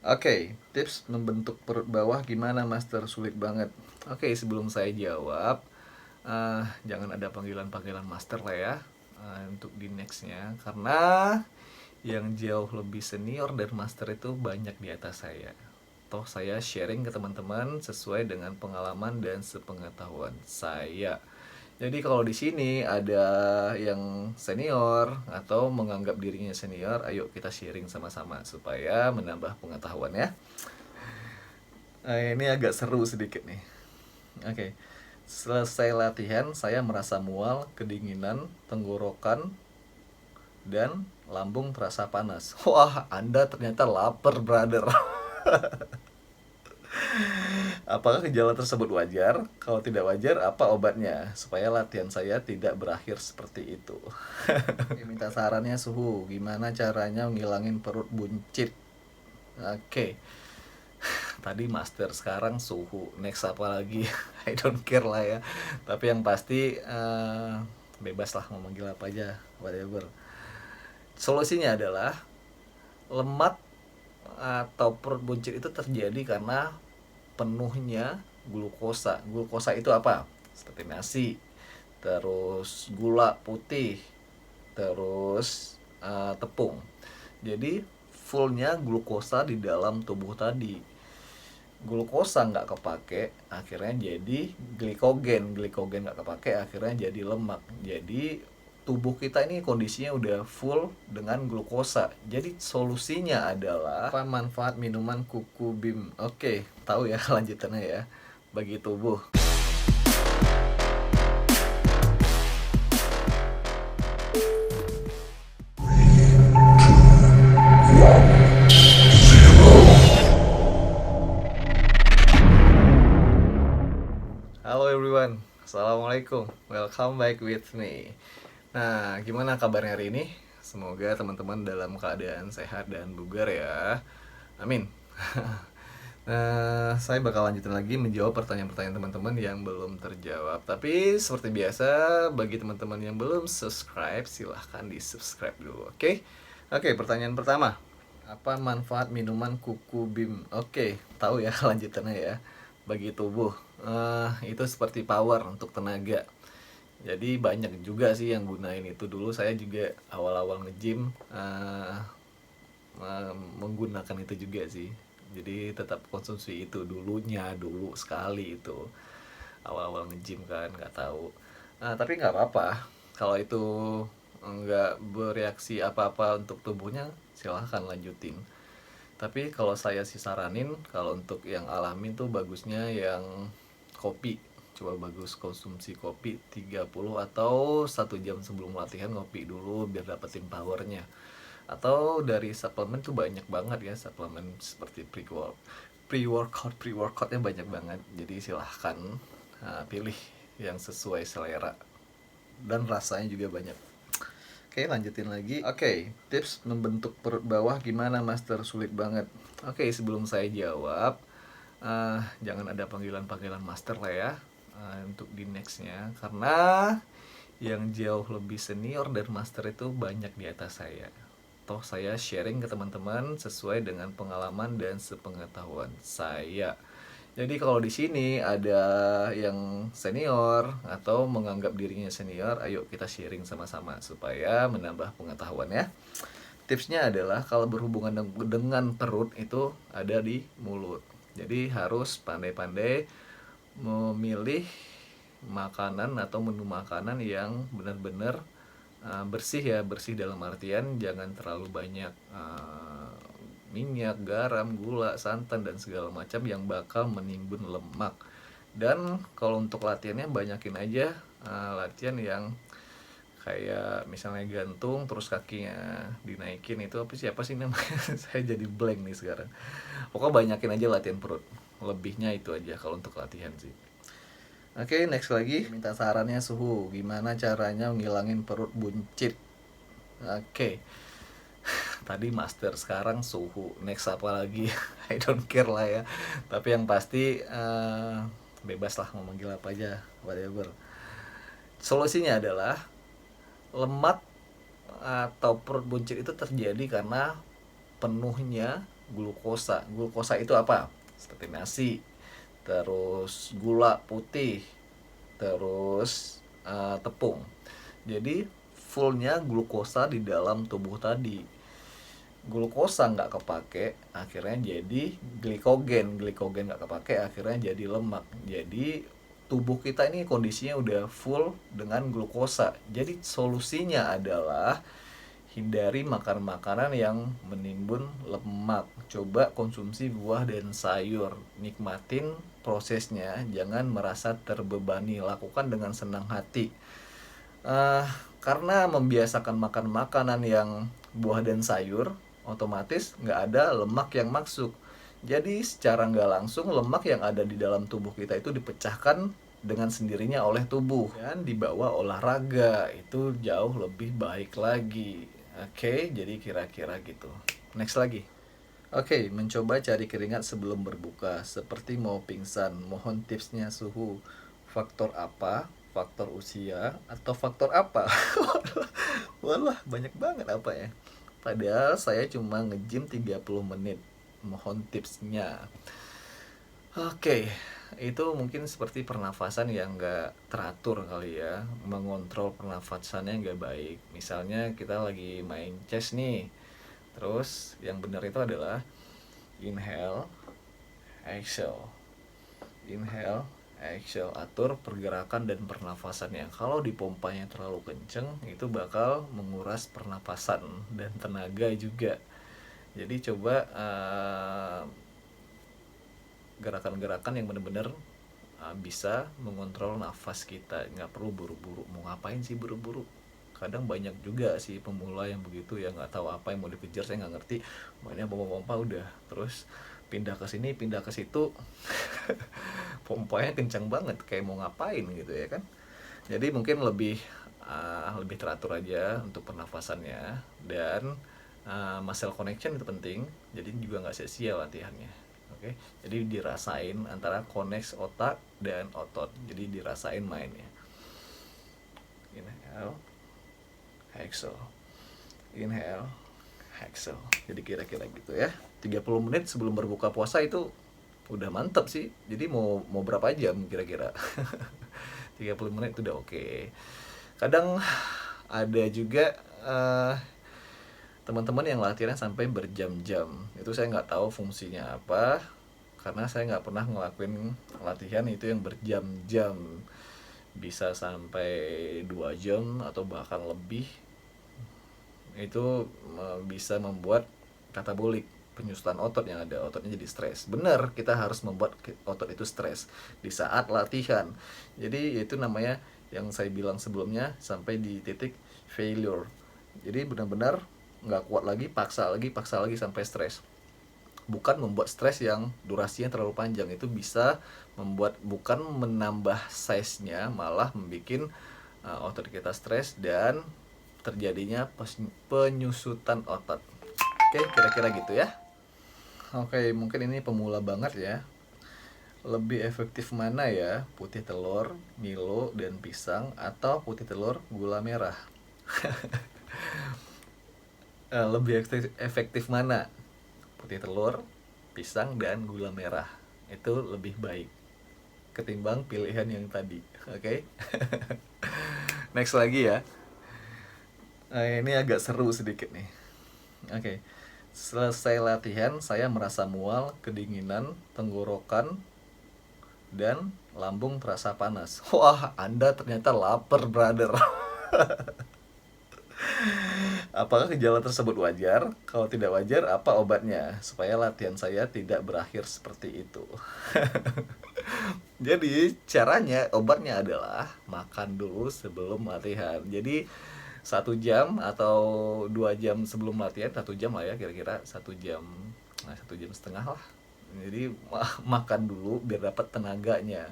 Oke, tips membentuk perut bawah gimana Master? Sulit banget. Oke, sebelum saya jawab, jangan ada panggilan-panggilan Master lah ya untuk di nextnya, karena yang jauh lebih senior dan Master itu banyak di atas saya. Toh saya sharing ke teman-teman sesuai dengan pengalaman dan sepengetahuan saya. Jadi kalau di sini ada yang senior atau menganggap dirinya senior, ayo kita sharing sama-sama supaya menambah pengetahuan ya. Ini agak seru sedikit nih. Oke. Selesai latihan, saya merasa mual, kedinginan, tenggorokan, dan lambung terasa panas. Wah, Anda ternyata lapar, brother. Apakah gejala tersebut wajar? Kalau tidak wajar, apa obatnya? Supaya latihan saya tidak berakhir seperti itu. Minta sarannya suhu. Gimana caranya ngilangin perut buncit? Oke. Tadi master, sekarang suhu. Next apa lagi? I don't care lah ya. Tapi yang pasti bebas lah mau manggil apa aja, whatever. Solusinya adalah lemak atau perut buncit itu terjadi karena penuhnya glukosa. Glukosa itu apa? Seperti nasi, terus gula putih, terus tepung. Jadi fullnya glukosa di dalam tubuh tadi. Glukosa nggak kepake, akhirnya jadi glikogen. Glikogen nggak kepake, akhirnya jadi lemak. Jadi tubuh kita ini kondisinya udah full dengan glukosa. Jadi solusinya adalah apa? Manfaat minuman kuku bim. Oke, tahu ya lanjutannya ya. Bagi tubuh. Halo everyone, assalamualaikum. Welcome back with me. Nah, gimana kabarnya hari ini? Semoga teman-teman dalam keadaan sehat dan bugar ya. Amin. Nah, saya bakal lanjutin lagi menjawab pertanyaan-pertanyaan teman-teman yang belum terjawab. Tapi seperti biasa, bagi teman-teman yang belum subscribe, silahkan di subscribe dulu, oke? Oke, pertanyaan pertama. Apa manfaat minuman kuku bim? Oke, tahu ya lanjutannya ya. Bagi tubuh, itu seperti power untuk tenaga. Jadi banyak juga sih yang gunain itu. Dulu saya juga awal-awal nge-gym menggunakan itu juga sih. Jadi tetap konsumsi itu dulu sekali itu awal-awal nge-gym kan, nggak tahu. Tapi nggak apa-apa kalau itu nggak bereaksi apa-apa untuk tubuhnya, silahkan lanjutin. Tapi kalau saya sih saranin, kalau untuk yang alami tuh bagusnya yang kopi. Coba bagus konsumsi kopi 30 atau 1 jam sebelum latihan ngopi dulu biar dapetin powernya. Atau dari suplemen tuh banyak banget ya, suplemen seperti pre-workoutnya banyak banget. Jadi silahkan pilih yang sesuai selera dan rasanya juga banyak. Oke, lanjutin lagi. Oke, tips membentuk perut bawah gimana Master? Sulit banget. Oke, sebelum saya jawab, jangan ada panggilan-panggilan Master lah ya untuk di nextnya, karena yang jauh lebih senior dan Master itu banyak di atas saya. Toh saya sharing ke teman-teman sesuai dengan pengalaman dan sepengetahuan saya. Jadi kalau di sini ada yang senior atau menganggap dirinya senior, ayo kita sharing sama-sama supaya menambah pengetahuan ya. Tipsnya adalah kalau berhubungan dengan perut itu ada di mulut. Jadi harus pandai-pandai memilih makanan atau menu makanan yang benar-benar bersih ya. Bersih dalam artian jangan terlalu banyak minyak, garam, gula, santan dan segala macam yang bakal menimbun lemak. Dan kalau untuk latihannya banyakin aja latihan yang kayak misalnya gantung terus kakinya dinaikin, itu apa sih namanya? Saya jadi blank nih sekarang. Pokoknya banyakin aja latihan perut. Lebihnya itu aja kalau untuk latihan sih. Oke, next lagi. Minta sarannya suhu. Gimana caranya ngilangin perut buncit? Oke. Tadi master, sekarang suhu. Next apa lagi? I don't care lah ya. Tapi yang pasti bebas lah mau manggil apa aja, whatever. Solusinya adalah lemak atau perut buncit itu terjadi karena penuhnya glukosa. Glukosa itu apa? Seperti nasi, terus gula putih, terus tepung. Jadi fullnya glukosa di dalam tubuh tadi. Glukosa nggak kepake, akhirnya jadi glikogen. Glikogen nggak kepake, akhirnya jadi lemak. Jadi tubuh kita ini kondisinya udah full dengan glukosa. Jadi solusinya adalah hindari makan makanan yang menimbun lemak. Coba konsumsi buah dan sayur. Nikmatin prosesnya, jangan merasa terbebani. Lakukan dengan senang hati. Karena membiasakan makan makanan yang buah dan sayur, otomatis nggak ada lemak yang masuk. Jadi secara nggak langsung lemak yang ada di dalam tubuh kita itu dipecahkan dengan sendirinya oleh tubuh. Dan dibawa olahraga itu jauh lebih baik lagi. Oke, jadi kira-kira gitu. Next lagi. Oke, mencoba cari keringat sebelum berbuka. Seperti mau pingsan, mohon tipsnya suhu. Faktor apa? Faktor usia? Atau faktor apa? Walah, banyak banget apa ya. Padahal saya cuma nge-gym 30 menit. Mohon tipsnya. Oke, itu mungkin seperti pernafasan yang nggak teratur kali ya. Mengontrol pernafasannya nggak baik. Misalnya kita lagi main chess nih. Terus yang benar itu adalah inhale, exhale. Inhale, exhale. Atur pergerakan dan pernafasannya. Kalau dipompanya terlalu kenceng, itu bakal menguras pernapasan dan tenaga juga. Jadi coba gerakan-gerakan yang benar-benar bisa mengontrol nafas kita. Nggak perlu buru-buru. Mau ngapain sih buru-buru? Kadang banyak juga sih pemula yang begitu ya, nggak tahu apa yang mau dikejar, saya nggak ngerti, mainnya pompa-pompa udah, terus pindah ke sini pindah ke situ. Pompanya kencang banget kayak mau ngapain gitu ya kan. Jadi mungkin lebih teratur aja untuk pernafasannya. Dan muscle connection itu penting, jadi juga nggak sia-sia latihannya. Oke, jadi dirasain antara connect otak dan otot, jadi dirasain mainnya. Inhale, exhale, inhale, exhale. Jadi kira-kira gitu ya. 30 menit sebelum berbuka puasa itu udah mantep sih. Jadi mau berapa jam kira-kira? 30 menit itu udah oke. Kadang ada juga teman-teman yang latihannya sampai berjam-jam. Itu saya nggak tahu fungsinya apa, karena saya nggak pernah ngelakuin latihan itu yang berjam-jam. Bisa sampai 2 jam atau bahkan lebih. Itu bisa membuat katabolik, penyusutan otot yang ada, ototnya jadi stres. Benar, kita harus membuat otot itu stres di saat latihan. Jadi itu namanya yang saya bilang sebelumnya, sampai di titik failure. Jadi benar-benar nggak kuat lagi, paksa lagi sampai stres. Bukan membuat stres yang durasinya terlalu panjang. Itu bisa membuat, bukan menambah size-nya, malah membuat otot kita stres dan terjadinya penyusutan otot. Oke, kira-kira gitu ya. Oke, mungkin ini pemula banget ya. Lebih efektif mana ya? Putih telur, Milo, dan pisang, atau putih telur, gula merah? Lebih efektif mana? Putih telur, pisang, dan gula merah. Itu lebih baik ketimbang pilihan yang tadi. Oke. Next lagi ya. Ini agak seru sedikit nih. Oke. Selesai latihan, saya merasa mual, kedinginan, tenggorokan, dan lambung terasa panas. Wah, Anda ternyata lapar, brother. Apakah gejala tersebut wajar? Kalau tidak wajar, apa obatnya? Supaya latihan saya tidak berakhir seperti itu. Jadi, caranya, obatnya adalah makan dulu sebelum latihan. Jadi, 1 jam atau 2 jam sebelum latihan, 1 jam lah ya kira-kira, 1 jam, 1,5 jam lah. Jadi makan dulu biar dapat tenaganya.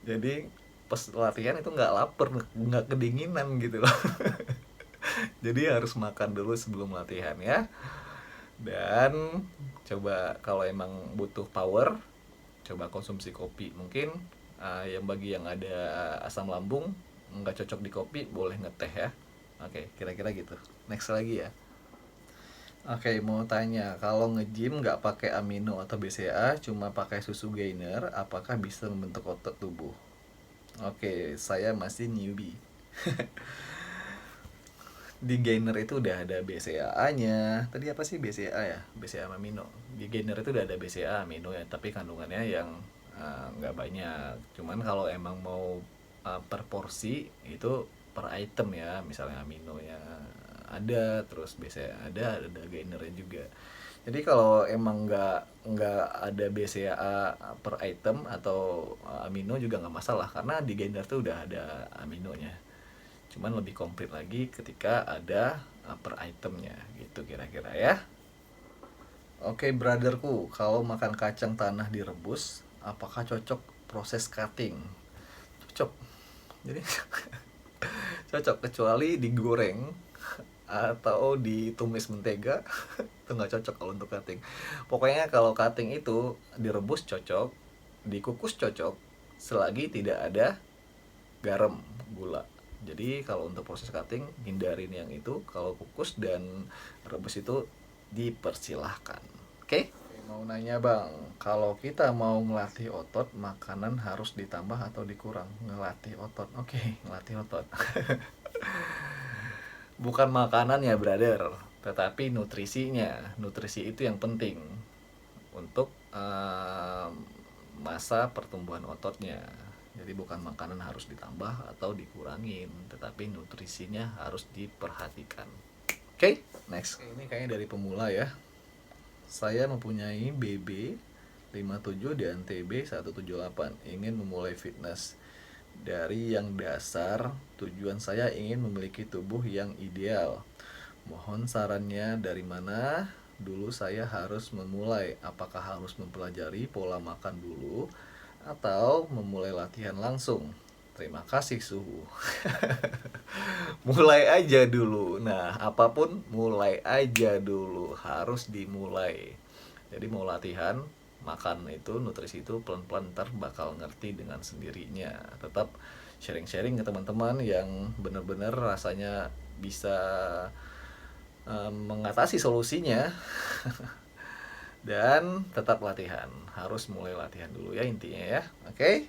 Jadi pas latihan itu nggak lapar, nggak kedinginan gitu loh. Jadi harus makan dulu sebelum latihan ya. Dan coba kalau emang butuh power, coba konsumsi kopi. Mungkin yang bagi yang ada asam lambung nggak cocok di kopi, boleh ngeteh ya. Oke, kira-kira gitu. Next lagi ya. Oke, mau tanya, kalau nge-gym nggak pakai amino atau BCA, cuma pakai susu gainer, apakah bisa membentuk otot tubuh? Oke, saya masih newbie. Di gainer itu udah ada BCAA-nya. Tadi apa sih BCA ya? BCA amino. Di gainer itu udah ada BCA amino ya, tapi kandungannya yang nggak banyak. Cuman kalau emang mau per porsi itu per item ya, misalnya amino ya ada, terus BCA ada gainernya juga. Jadi kalau emang nggak ada BCAA per item atau amino juga nggak masalah, karena di gainer tuh udah ada aminonya. Cuman lebih komplit lagi ketika ada per itemnya gitu kira-kira ya. Oke brotherku, kalau makan kacang tanah direbus, apakah cocok proses cutting? Cocok. Jadi cocok, kecuali digoreng atau ditumis mentega itu nggak cocok kalau untuk cutting. Pokoknya kalau cutting itu direbus cocok, dikukus cocok, selagi tidak ada garam, gula. Jadi kalau untuk proses cutting hindarin yang itu. Kalau kukus dan rebus itu dipersilahkan. Oke? Mau nanya bang, kalau kita mau ngelatih otot, makanan harus ditambah atau dikurang? Ngelatih otot, oke, ngelatih otot. Bukan makanan ya brother, tetapi nutrisinya. Nutrisi itu yang penting untuk masa pertumbuhan ototnya. Jadi bukan makanan harus ditambah atau dikurangin, tetapi nutrisinya harus diperhatikan. Oke, next. Ini kayaknya dari pemula ya. Saya mempunyai BB 57 dan TB 178. Ingin memulai fitness. Dari yang dasar, tujuan saya ingin memiliki tubuh yang ideal. Mohon sarannya dari mana dulu saya harus memulai. Apakah harus mempelajari pola makan dulu atau memulai latihan langsung? Terima kasih suhu. Mulai aja dulu. Nah, apapun mulai aja dulu, harus dimulai. Jadi mau latihan, makan itu, nutrisi itu pelan-pelan ntar bakal ngerti dengan sendirinya. Tetap sharing-sharing ke teman-teman yang benar-benar rasanya bisa mengatasi solusinya. Dan tetap latihan, harus mulai latihan dulu ya intinya ya. Oke,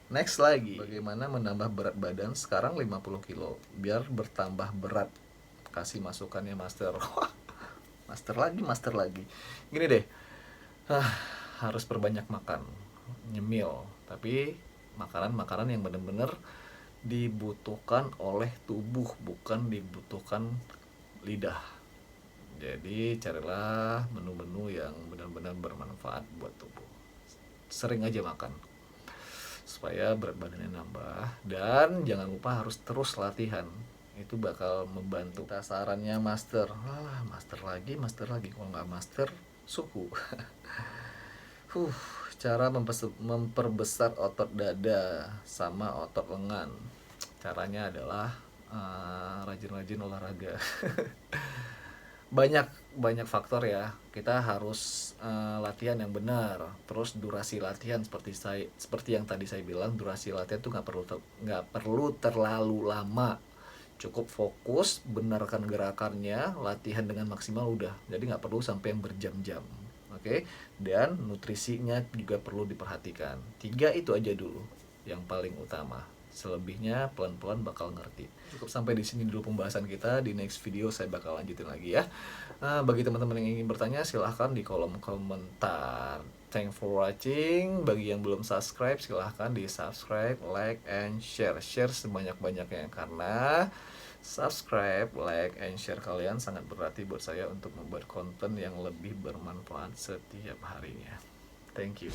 next lagi, bagaimana menambah berat badan? Sekarang 50 kilo biar bertambah berat. Kasih masukannya master. Master lagi. Gini deh, harus perbanyak makan, nyemil, tapi makanan-makanan yang benar-benar dibutuhkan oleh tubuh, bukan dibutuhkan lidah. Jadi carilah menu-menu yang benar-benar bermanfaat buat tubuh. Sering aja makan supaya berat badannya nambah, dan jangan lupa harus terus latihan. Itu bakal membantu. Kita sarannya master. Master lagi. Kalau nggak master, suku. Cara memperbesar otot dada sama otot lengan. Caranya adalah rajin-rajin olahraga. banyak faktor ya. Kita harus latihan yang benar. Terus durasi latihan seperti yang tadi saya bilang, durasi latihan tuh nggak perlu terlalu lama. Cukup fokus, benarkan gerakannya, latihan dengan maksimal udah. Jadi nggak perlu sampai yang berjam-jam. Oke, dan nutrisinya juga perlu diperhatikan. 3 itu aja dulu yang paling utama. Selebihnya pelan-pelan bakal ngerti. Cukup sampai di sini dulu pembahasan kita. Di next video saya bakal lanjutin lagi ya. Bagi teman-teman yang ingin bertanya, silahkan di kolom komentar. Thanks for watching. Bagi yang belum subscribe, silahkan di subscribe, like, and share. Share sebanyak-banyaknya, karena subscribe, like, and share kalian sangat berarti buat saya untuk membuat konten yang lebih bermanfaat setiap harinya. Thank you.